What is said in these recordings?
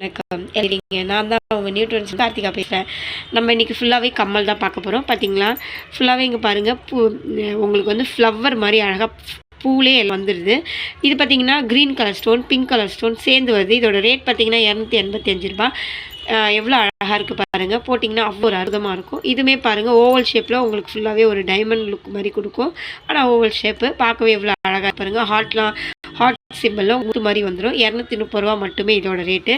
வணக்கம் எப்படிங்க? நான் தான் உங்கள் நியூட்ரன்ஸ் கார்த்திகா பேசுகிறேன். நம்ம இன்றைக்கி ஃபுல்லாகவே கம்மல் தான் பார்க்க போகிறோம். பார்த்தீங்களா, ஃபுல்லாகவே இங்கே பாருங்கள், உங்களுக்கு வந்து ஃப்ளவர் மாதிரி அழகாக பூவிலே வந்துடுது. இது பார்த்தீங்கன்னா green colour stone, pink colour stone சேர்ந்து வருது. இதோட ரேட் பார்த்தீங்கன்னா ரூ. 285. எவ்வளோ அழகாக இருக்குது பாருங்கள். போட்டிங்கன்னா அவ்வளோ ஒரு அற்புதமாக இருக்கும். இதுவுமே பாருங்கள் ஓவல் ஷேப்பில் உங்களுக்கு ஃபுல்லாகவே ஒரு டைமண்ட் லுக் மாதிரி கொடுக்கும். ஆனால் ஓவல் ஷேப்பு பார்க்கவே எவ்வளோ அழகாக பாருங்கள். ஹாட் சிம்பிளில் ஊத்து மாதிரி வந்துடும். ரூ. 230 மட்டுமே இதோட ரேட்டு.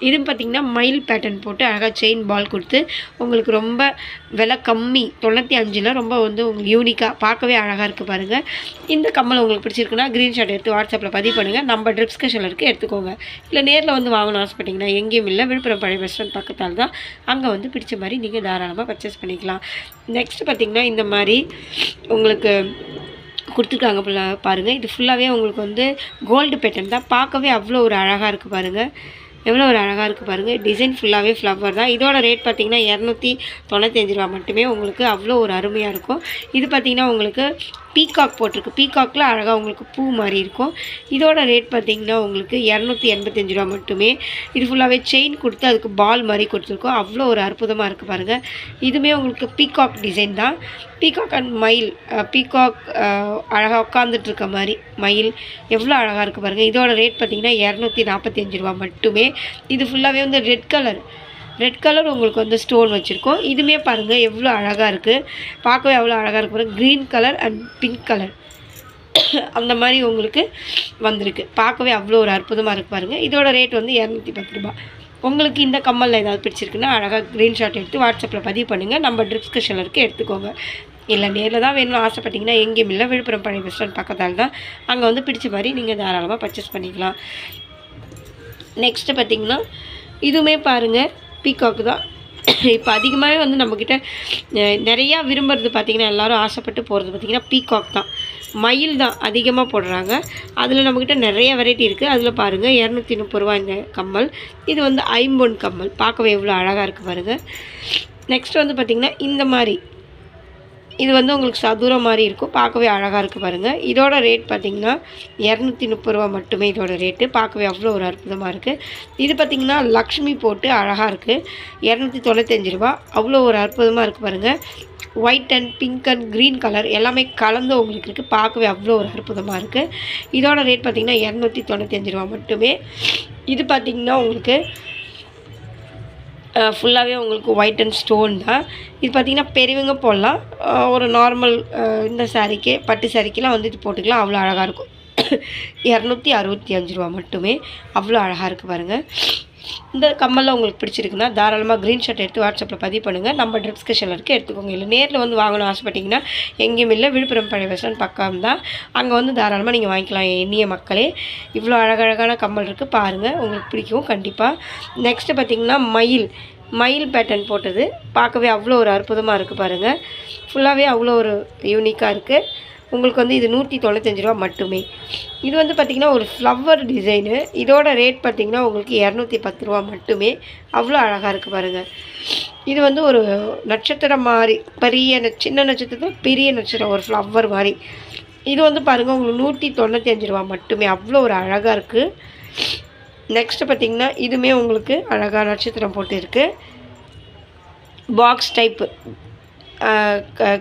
இதுவும் பார்த்திங்கன்னா மயில் பேட்டர்ன் போட்டு அழகாக செயின் பால் கொடுத்து உங்களுக்கு ரொம்ப விலை கம்மி 95ல் ரொம்ப வந்து உங்களுக்கு யூனிக்காக பார்க்கவே அழகாக இருக்குது பாருங்கள். இந்த கம்மல் உங்களுக்கு பிடிச்சிருக்குன்னா க்ரீன்ஷாட் எடுத்து வாட்ஸ்அப்பில் பதிவு பண்ணுங்கள். நம்ம டிஸ்கஷனில் இருக்குது, எடுத்துக்கோங்க. இல்லை நேரில் வந்து வாங்கணும் ஆசைப்பட்டிங்கன்னா எங்கேயும் இல்லை, விழுப்புரம் பழைய பஸ் ஸ்டாண்ட் பக்கத்தால் தான். அங்கே வந்து பிடிச்ச மாதிரி நீங்கள் தாராளமாக பர்ச்சேஸ் பண்ணிக்கலாம். நெக்ஸ்ட்டு பார்த்திங்கன்னா இந்த மாதிரி உங்களுக்கு கொடுத்துருக்காங்க பாருங்கள். இது ஃபுல்லாகவே உங்களுக்கு வந்து கோல்டு பேட்டர்ன் தான். பார்க்கவே அவ்வளோ ஒரு அழகாக இருக்குது பாருங்கள். எவ்வளோ ஒரு அழகாக இருக்குது பாருங்கள். டிசைன் ஃபுல்லாகவே ஃப்ளவர் தான். இதோட ரேட் பார்த்திங்கன்னா ரூ. 295 மட்டுமே. உங்களுக்கு அவ்வளோ ஒரு அருமையாக இருக்கும். இது பார்த்திங்கன்னா உங்களுக்கு பீகாக் போட்டிருக்கு. பீகாக்கில் அழகாக உங்களுக்கு பூ மாதிரி இருக்கும். இதோட ரேட் பார்த்திங்கன்னா உங்களுக்கு ரூ. 285 மட்டுமே. இது ஃபுல்லாகவே செயின் கொடுத்து அதுக்கு பால் மாதிரி கொடுத்துருக்கோம். அவ்வளோ ஒரு அற்புதமாக இருக்குது பாருங்கள். இதுவுமே உங்களுக்கு பீகாக் டிசைன் தான். பீகாக் அண்ட் மயில், பீகாக் அழகாக உட்காந்துட்ருக்க மாதிரி மயில் எவ்வளோ அழகாக இருக்குது பாருங்கள். இதோட ரேட் பார்த்திங்கன்னா ரூ. 245 மட்டுமே. இது ஃபுல்லாகவே வந்து ரெட் கலர் உங்களுக்கு வந்து ஸ்டோன் வச்சுருக்கோம். இதுவுமே பாருங்கள் எவ்வளோ அழகாக இருக்குது. பார்க்கவே அவ்வளோ அழகாக இருக்குது பாருங்கள். Green colour and pink colour அந்த மாதிரி உங்களுக்கு வந்திருக்கு. பார்க்கவே அவ்வளோ ஒரு அற்புதமாக இருக்குது பாருங்கள். இதோட ரேட் வந்து ரூ. 210. உங்களுக்கு இந்த கம்மலில் ஏதாவது பிடிச்சிருக்குன்னா அழகாக க்ரீன்ஷாட் எடுத்து வாட்ஸ்அப்பில் பதிவு பண்ணுங்கள். நம்ம டிஸ்கஷனில் இருக்குது, எடுத்துக்கோங்க. இல்லை நேரில் தான் வேணும்னு ஆசைப்பட்டிங்கன்னா எங்கேயும் இல்லை, விழுப்புரம் பழைய பஸ் ஸ்டாண்ட் பக்கத்தால் தான். அங்கே வந்து பிடிச்ச மாதிரி நீங்கள் தாராளமாக பர்ச்சேஸ் பண்ணிக்கலாம். நெக்ஸ்ட்டு பார்த்திங்கன்னா இதுவுமே பாருங்கள் பீகாக்கு தான். இப்போ அதிகமாகவே வந்து நம்மக்கிட்ட நிறையா விரும்புறது பார்த்திங்கன்னா எல்லோரும் ஆசைப்பட்டு போகிறது பார்த்திங்கன்னா பீகாக் தான். மயில் தான் அதிகமாக போடுறாங்க. அதில் நம்மக்கிட்ட நிறைய வெரைட்டி இருக்குது. அதில் பாருங்கள் ரூ. 230 இந்த கம்மல். இது வந்து ஐம்பொன் கம்மல். பார்க்கவே எவ்வளோ அழகாக இருக்குது பாருங்கள். நெக்ஸ்ட் வந்து பார்த்திங்கன்னா இந்த மாதிரி இது வந்து உங்களுக்கு சதுரம் மாதிரி இருக்கும். பார்க்கவே அழகாக இருக்குது பாருங்கள். இதோட ரேட் பார்த்திங்கன்னா ரூ. 230 மட்டுமே இதோட ரேட்டு. பார்க்கவே அவ்வளோ ஒரு அற்புதமாக இருக்குது. இது பார்த்திங்கன்னா லக்ஷ்மி போட்டு அழகாக இருக்குது. ரூ. 295. அவ்வளோ ஒரு அற்புதமாக இருக்குது பாருங்கள். White and pink and green colour எல்லாமே கலந்து உங்களுக்கு இருக்குது. பார்க்கவே அவ்வளோ ஒரு அற்புதமாக இருக்குது. இதோட ரேட் பார்த்திங்கன்னா ரூ. 295 மட்டுமே. இது பார்த்திங்கன்னா உங்களுக்கு ஃபுல்லாகவே உங்களுக்கு ஒயிட் அண்ட் ஸ்டோன் தான். இது பார்த்திங்கன்னா பெரியவங்க போடலாம். ஒரு நார்மல் இந்த சாரீக்கு பட்டு சாரீக்கெலாம் வந்து இது போட்டுக்கலாம். அவ்வளோ அழகாக இருக்கும். ரூ. 265 மட்டுமே. அவ்வளோ அழகாக இருக்குது பாருங்கள். இந்த கம்மலில் உங்களுக்கு பிடிச்சிருக்குன்னா தாராளமாக க்ரீன்ஷாட் எடுத்து வாட்ஸ்அப்பில் பதிவு பண்ணுங்கள். நம்ம டிஸ்கஷனில் இருக்குது, எடுத்துக்கோங்க. இல்லை நேரில் வந்து வாங்கணும் ஆசைப்பட்டிங்கன்னா எங்கேயும் இல்லை, விழுப்புரம் பழைய பஸ் ஸ்டாண்ட் பக்கம் தான். அங்கே வந்து தாராளமாக நீங்கள் வாங்கிக்கலாம். இனிய மக்களே, இவ்வளோ அழகழகான கம்மல் இருக்குது பாருங்கள். உங்களுக்கு பிடிக்கும் கண்டிப்பாக. நெக்ஸ்ட்டு பார்த்திங்கன்னா மயில் பேட்டர்ன் போட்டது. பார்க்கவே அவ்வளோ ஒரு அற்புதமாக இருக்குது பாருங்கள். ஃபுல்லாகவே அவ்வளோ ஒரு யூனிக்காக இருக்குது. உங்களுக்கு வந்து இது ரூ. 195 மட்டுமே. இது வந்து பார்த்திங்கன்னா ஒரு ஃப்ளவர் டிசைனு. இதோட ரேட் பார்த்திங்கன்னா உங்களுக்கு ரூ. 210 மட்டுமே. அவ்வளோ அழகாக இருக்குது பாருங்கள். இது வந்து ஒரு நட்சத்திரம் மாதிரி, சின்ன நட்சத்திரத்தில் பெரிய நட்சத்திரம், ஒரு ஃப்ளவர் மாதிரி. இது வந்து பாருங்கள் உங்களுக்கு ரூ. 195 மட்டுமே. அவ்வளோ ஒரு அழகாக இருக்குது. நெக்ஸ்ட்டு பார்த்திங்கன்னா இதுவுமே உங்களுக்கு அழகாக நட்சத்திரம் போட்டு இருக்குது. Box type,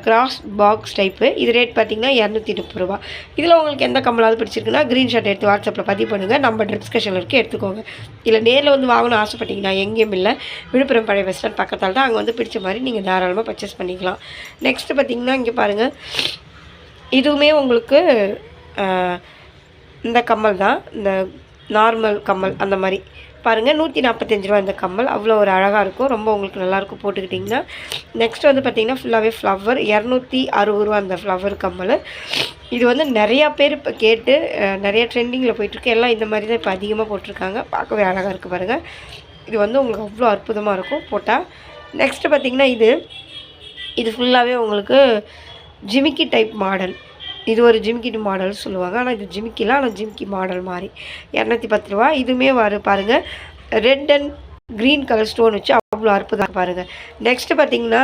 cross box type. இது ரேட் பார்த்திங்கன்னா ரூ. 230. இதில் உங்களுக்கு எந்த கம்மலாவது பிடிச்சிருக்குன்னா க்ரீன்ஷாட் எடுத்து வாட்ஸ்அப்பில் பதிவு பண்ணுங்கள். நம்ம டிஸ்கஷனில் இருக்குது, எடுத்துக்கோங்க. இல்லை நேரில் வந்து வாங்கணும் ஆசைப்பட்டிங்கன்னா எங்கேயும் இல்லை, விழுப்புரம் பழைய பஸ் ஸ்டாண்ட் பக்கத்தால் தான். அங்கே வந்து பிடிச்ச மாதிரி நீங்கள் தாராளமாக பர்ச்சேஸ் பண்ணிக்கலாம். நெக்ஸ்ட்டு பார்த்திங்கன்னா இங்கே பாருங்கள், இதுவுமே உங்களுக்கு இந்த கம்மல் தான், இந்த நார்மல் கம்மல் அந்த மாதிரி பாருங்கள். ரூ. 145 இந்த கம்மல். அவ்வளோ ஒரு அழகாக இருக்கும். ரொம்ப உங்களுக்கு நல்லாயிருக்கும் போட்டுக்கிட்டிங்கன்னா. நெக்ஸ்ட் வந்து பார்த்திங்கன்னா ஃபுல்லாகவே ஃப்ளவர். ரூ. 260 அந்த ஃப்ளவர் கம்மல். இது வந்து நிறையா பேர் இப்போ கேட்டு நிறைய ட்ரெண்டிங்கில் போயிட்டுருக்கு. எல்லாம் இந்த மாதிரி தான் இப்போ அதிகமாக போட்டிருக்காங்க. பார்க்கவே அழகாக இருக்குது பாருங்கள். இது வந்து உங்களுக்கு அவ்வளோ அற்புதமாக இருக்கும் போட்டால். நெக்ஸ்ட்டு பார்த்திங்கன்னா இது ஃபுல்லாகவே உங்களுக்கு ஜிமிக்கி டைப் மாடல். இது ஒரு ஜிமிக்கி மாடல் சொல்லுவாங்க. ஆனால் இது ஜிமிக்கிலாம், ஆனால் ஜிமிக்கி மாடல் மாதிரி. ரூ. 210. இதுவுமே பாருங்கள் red and green colour stone வச்சு அவ்வளோ அற்புதமாக பாருங்கள். நெக்ஸ்ட்டு பார்த்திங்கன்னா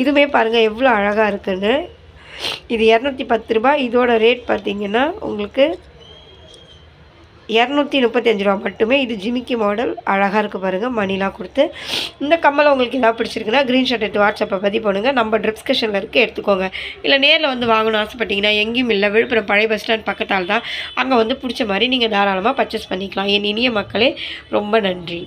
இதுவுமே பாருங்கள் எவ்வளோ அழகாக இருக்குதுன்னு. இது ரூ. 210. இதோட ரேட் பார்த்திங்கன்னா உங்களுக்கு 235 ரூபா மட்டுமே. இது ஜிமிக்கி மாடல், அழகாக இருக்குது பாருங்கள், மணிலாம் கொடுத்து. இந்த கம்மலை உங்களுக்கு எதாவது பிடிச்சிருக்குன்னா ஸ்க்ரீன்ஷாட் எடுத்து வாட்ஸ்அப்பை பதிவு பண்ணுங்க. நம்ம டிஸ்கிரிப்ஷனில் இருக்குது, எடுத்துக்கோங்க. இல்லை நேரில் வந்து வாங்கணும்னு ஆசைப்பட்டீங்கன்னா எங்கேயும் இல்லை, விழுப்புரம் பழைய பஸ் ஸ்டாண்ட் பக்கத்தால் தான். அங்கே வந்து பிடிச்ச மாதிரி நீங்கள் தாராளமாக பர்ச்சேஸ் பண்ணிக்கலாம். என் இனிய மக்களே, ரொம்ப நன்றி.